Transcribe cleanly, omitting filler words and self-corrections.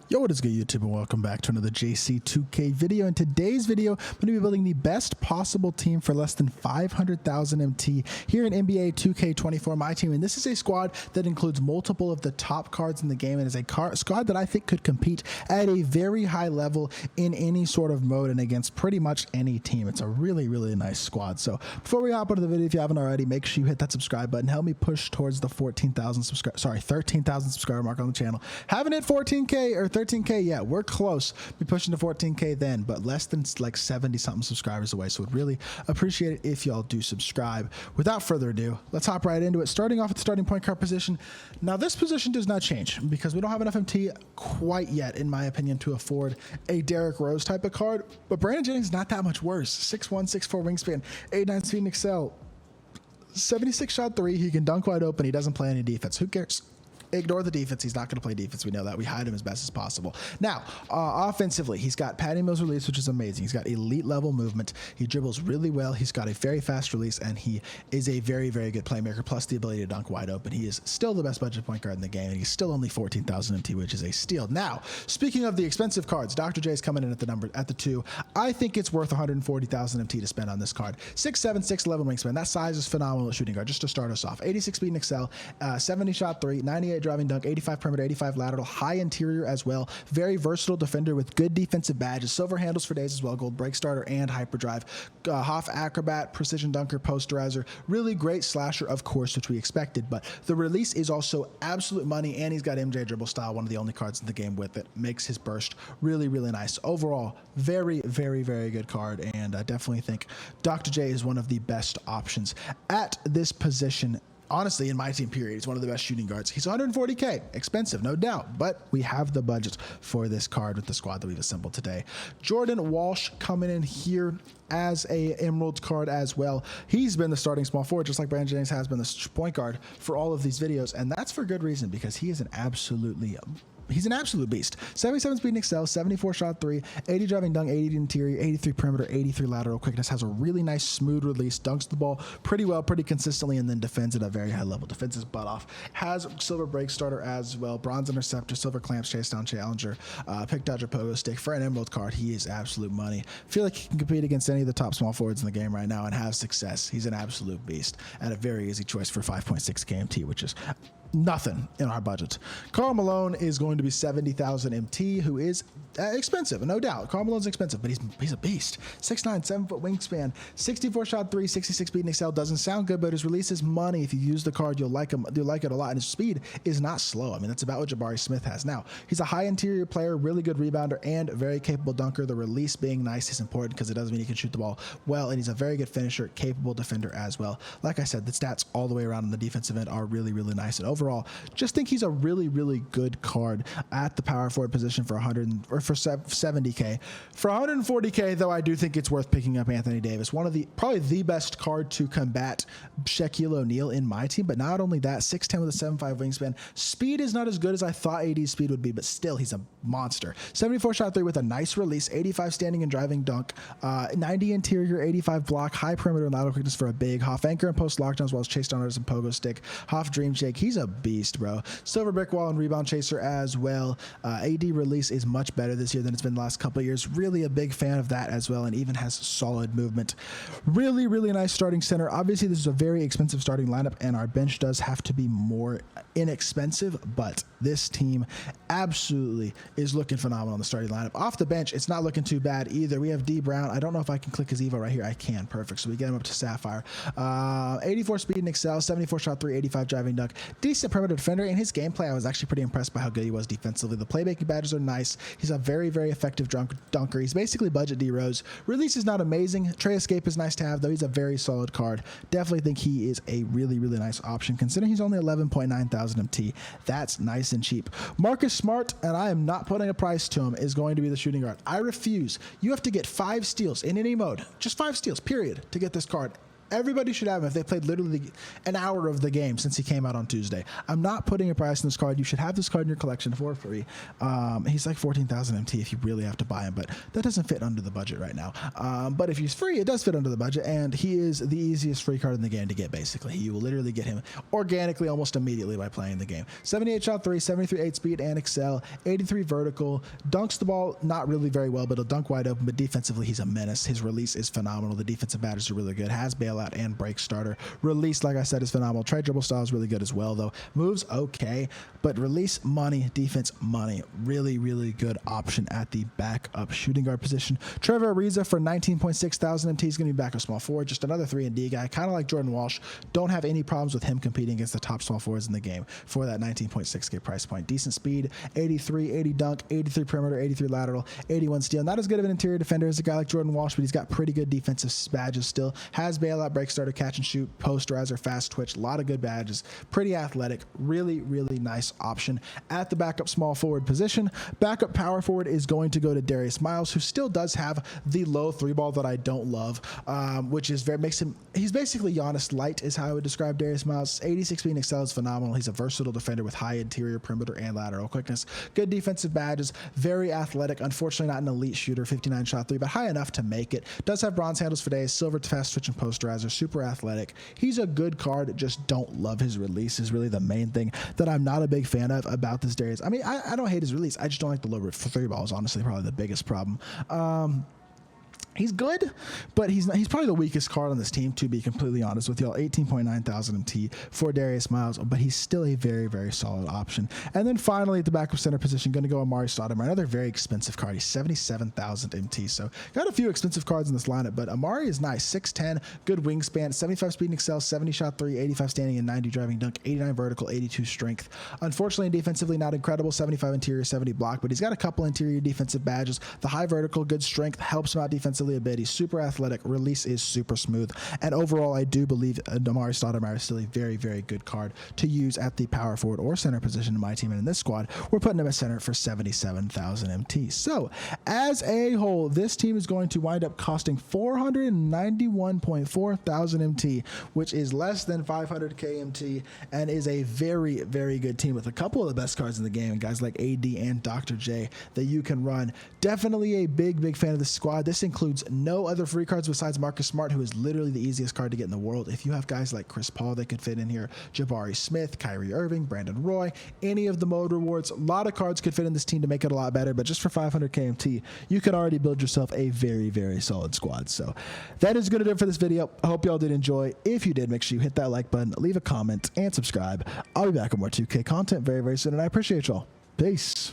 Yo, what is good, YouTube, and welcome back to another JC2K video. In today's video, I'm going to be building the best possible team for less than 500,000 MT here in NBA 2K24 MyTEAM, and this is a squad that includes multiple of the top cards in the game and is a squad that I think could compete at a very high level in any sort of mode and against pretty much any team. It's a really, really nice squad. So before we hop into the video, if you haven't already, make sure you hit that subscribe button. Help me push towards the 13,000 subscriber mark on the channel. Haven't hit 14K or 13K yet. We're close. Be pushing to 14K then, but less than like 70 something subscribers away. So would really appreciate it if y'all do subscribe. Without further ado, let's hop right into it. Starting off at the starting point guard position. Now this position does not change because we don't have enough MT quite yet, in my opinion, to afford a Derrick Rose type of card. But Brandon Jennings is not that much worse. 6'1", 6'4" wingspan, 8'9" speed and excel, 76 shot three. He can dunk wide open. He doesn't play any defense. Who cares? Ignore the defense. He's not going to play defense. We know that. We hide him as best as possible. Now, offensively, he's got Patty Mills release, which is amazing. He's got elite level movement. He dribbles really well. He's got a very fast release, and he is a very, very good playmaker, plus the ability to dunk wide open. He is still the best budget point guard in the game, and he's still only 14,000 MT, which is a steal. Now, speaking of the expensive cards, Dr. J is coming in at the 2. I think it's worth 140,000 MT to spend on this card. 6'7", 6'11" wingspan. That size is phenomenal at shooting guard, just to start us off. 86 speed and excel, 70 shot three, 98 driving dunk, 85 perimeter, 85 lateral, high interior as well. Very versatile defender with good defensive badges. Silver handles for days as well. Gold break starter and hyperdrive. Hoff acrobat, precision dunker, posterizer. Really great slasher, of course, which we expected. But the release is also absolute money, and he's got MJ dribble style, one of the only cards in the game with it. Makes his burst really, really nice. Overall, very, very, very good card, and I definitely think Dr. J is one of the best options at this position. Honestly, in my team period, he's one of the best shooting guards. He's 140K, expensive, no doubt, but we have the budget for this card with the squad that we've assembled today. Jordan Walsh coming in here as a Emerald card as well. He's been the starting small forward, just like Brandon Jennings has been the point guard for all of these videos, and that's for good reason, because he is an absolute beast. 77 speed and excel, 74 shot three, 80 driving dunk, 80 interior, 83 perimeter, 83 lateral quickness. Has a really nice smooth release, dunks the ball pretty well, pretty consistently, and then defends at a very high level. Defends his butt off. Has silver break starter as well, bronze interceptor, silver clamps, chase down challenger, pick dodger, pogo stick. For an Emerald card, he is absolute money. I feel like he can compete against any of the top small forwards in the game right now and have success. He's an absolute beast and a very easy choice for 5.6 KMT, which is nothing in our budget. Karl Malone is going to be 70,000 MT, who is expensive, no doubt. Karl Malone's expensive, but he's a beast. 6'9", 7-foot wingspan, 64 shot three, 66 speed and excel. Doesn't sound good, but his release is money. If you use the card, you'll like him. You'll like it a lot, and his speed is not slow. I mean, that's about what Jabari Smith has. Now, he's a high interior player, really good rebounder, and very capable dunker. The release being nice is important because it doesn't mean he can shoot the ball well, and he's a very good finisher, capable defender as well. Like I said, the stats all the way around on the defensive end are really, really nice, and overall, just think he's a really, really good card at the power forward position for 70K. For 140K, though, I do think it's worth picking up Anthony Davis, probably the best card to combat Shaquille O'Neal in my team. But not only that, 6'10" with a 7'5" wingspan. Speed is not as good as I thought AD's speed would be, but still, he's a monster. 74 shot three with a nice release, 85 standing and driving dunk, 90 interior, 85 block, high perimeter and lateral quickness for a big. Hoff anchor and post lockdown, as well as chase downers and pogo stick. Hoff dream shake. He's a beast, bro. Silver brick wall and rebound chaser as well. AD release is much better this year than it's been the last couple of years. Really a big fan of that as well, and even has solid movement. Really, really nice starting center. Obviously, this is a very expensive starting lineup, and our bench does have to be more inexpensive, but this team absolutely is looking phenomenal in the starting lineup. Off the bench, it's not looking too bad either. We have D Brown. I don't know if I can click his Evo right here. I can. Perfect. So we get him up to Sapphire. 84 speed and excel, 74 shot three, 85 driving dunk. Decent perimeter defender. In his gameplay, I was actually pretty impressed by how good he was defensively. The playmaking badges are nice. He's a very, very effective dunker. He's basically budget D Rose. Release is not amazing. Trey Escape is nice to have, though. He's a very solid card. Definitely think he is a really, really nice option, considering he's only 11.9 thousand MT. That's nice and cheap. Marcus Smart, and I am not putting a price to him, is going to be the shooting guard. I refuse. You have to get 5 steals in any mode. Just 5 steals, period, to get this card. Everybody should have him if they played literally an hour of the game since he came out on Tuesday. I'm not putting a price on this card. You should have this card in your collection for free. He's like 14,000 MT if you really have to buy him, but that doesn't fit under the budget right now. But if he's free, it does fit under the budget, and he is the easiest free card in the game to get, basically. You will literally get him organically almost immediately by playing the game. 78 shot 3, 73 8 speed and excel, 83 vertical, dunks the ball not really very well, but he'll dunk wide open, but defensively he's a menace. His release is phenomenal. The defensive badges are really good. Has bailout and break starter. Release, like I said, is phenomenal. Trade dribble style is really good as well, though. Moves okay, but release money, defense money. Really, really good option at the backup shooting guard position. Trevor Ariza for 19.6 thousand MT is going to be backup small forward. Just another 3-and-D guy, kind of like Jordan Walsh. Don't have any problems with him competing against the top small forwards in the game for that 19.6K price point. Decent speed, 83, 80 dunk, 83 perimeter, 83 lateral, 81 steal. Not as good of an interior defender as a guy like Jordan Walsh, but he's got pretty good defensive badges still. Has bailout, break starter, catch and shoot, posterizer, fast twitch, a lot of good badges. Pretty athletic, really, really nice option at the backup small forward position. Backup power forward is going to go to Darius Miles, who still does have the low three ball that I don't love, which is makes him, he's basically Giannis light is how I would describe Darius Miles. 86 speed and excel is phenomenal. He's a versatile defender with high interior, perimeter, and lateral quickness. Good defensive badges, very athletic. Unfortunately, not an elite shooter, 59 shot 3, but high enough to make it. Does have bronze handles for days, silver fast twitch and posterizer, super athletic. He's a good card, just don't love his release is really the main thing that I'm not a big fan of about this Darius. I mean, I don't hate his release. I just don't like the low three balls, honestly, probably the biggest problem. He's good, but he's probably the weakest card on this team, to be completely honest with y'all. 18.9 thousand MT for Darius Miles, but he's still a very, very solid option. And then finally, at the backup center position, going to go Amari Stoudemire, another very expensive card. He's 77,000 MT, so got a few expensive cards in this lineup, but Amari is nice. 6'10", good wingspan, 75 speed and excel, 70 shot 3, 85 standing and 90 driving dunk, 89 vertical, 82 strength. Unfortunately, defensively not incredible, 75 interior, 70 block, but he's got a couple interior defensive badges. The high vertical, good strength, helps him out defensively a bit. He's super athletic, release is super smooth, and overall I do believe Amari Stoudemire is still a very, very good card to use at the power forward or center position in my team. And in this squad, we're putting him at center for 77,000 MT. So as a whole, this team is going to wind up costing 491.4 thousand MT, which is less than 500k MT, and is a very, very good team with a couple of the best cards in the game, and guys like AD and Dr. J that you can run. Definitely a big, big fan of this squad. This includes no other free cards besides Marcus Smart, who is literally the easiest card to get in the world. If you have guys like Chris Paul that could fit in here, Jabari Smith, Kyrie Irving, Brandon Roy, any of the mode rewards, a lot of cards could fit in this team to make it a lot better, but just for 500k MT, you can already build yourself a very, very solid squad. So that is going to do it for this video. I hope y'all did enjoy. If you did, make sure you hit that like button, leave a comment, and subscribe. I'll be back with more 2K content very, very soon, and I appreciate y'all. Peace.